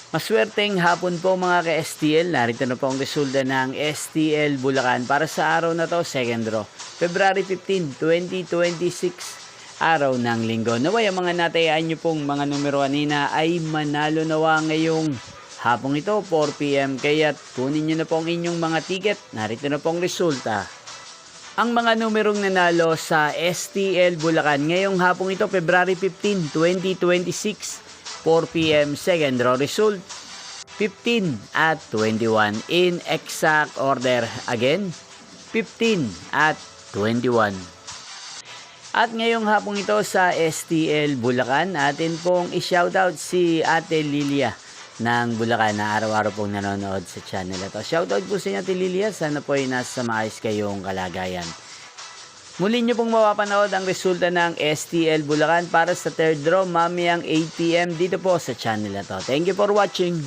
Maswerteng hapon po mga ka-STL. Narito na po ang resulta ng STL Bulacan para sa araw na to, second draw. February 15, 2026, araw ng linggo. Naway ang mga natayaan nyo pong mga numero kanina ay manalo nawa ngayong hapong ito, 4 PM. Kaya kunin nyo na po ang inyong mga ticket. Narito na po ang resulta. Ang mga numerong nanalo sa STL Bulacan ngayong hapong ito, February 15, 2026, 4 PM, second draw result, 15 at 21 in exact order. Again, 15 at 21. At ngayong hapong ito sa STL Bulacan, atin pong i-shoutout si Ate Lilia ng Bulacan na araw-araw pong nanonood sa channel ito. Shoutout po sa inyo Ate Lilia, sana po ay nasa maayos kayong kalagayan. Muli nyo pong mapapanood ang resulta ng STL Bulacan para sa third draw mamayang 8 PM dito po sa channel na to. Thank you for watching.